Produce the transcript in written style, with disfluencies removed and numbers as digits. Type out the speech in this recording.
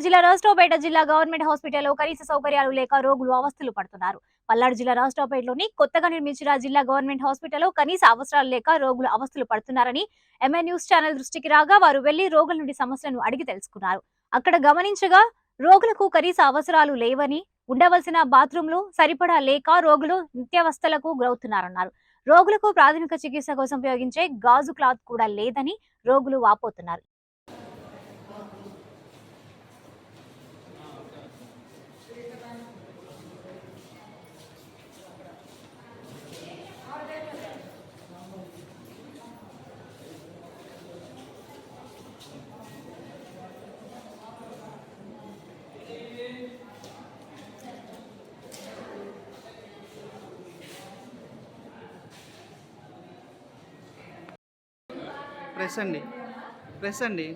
పల్నాడు జిల్లా రాష్ట్రపేట జిల్లా గవర్నమెంట్ హాస్పిటల్లో కనీస సౌకర్యాలు లేక రోగులు అవస్థలు పడుతున్నారు. పల్నాడు జిల్లా రాష్ట్రపేటలోని కొత్తగా నిర్మించిన జిల్లా గవర్నమెంట్ హాస్పిటల్లో కనీస అవసరాలు లేక రోగులు అవస్థలు పడుతున్నారని ఎంఐ న్యూస్ ఛానల్ దృష్టికి రాగా వారు వెళ్లి రోగుల నుండి సమస్యలను అడిగి తెలుసుకున్నారు. అక్కడ గమనించగా రోగులకు కనీస అవసరాలు లేవని, ఉండవలసిన బాత్రూంలు సరిపడా లేక రోగులు నిత్యావస్థలకు గురవుతున్నారన్నారు. రోగులకు ప్రాథమిక చికిత్స కోసం ఉపయోగించే గాజు క్లాత్ కూడా లేదని రోగులు వాపోతున్నారు. ప్రెస్ అండి.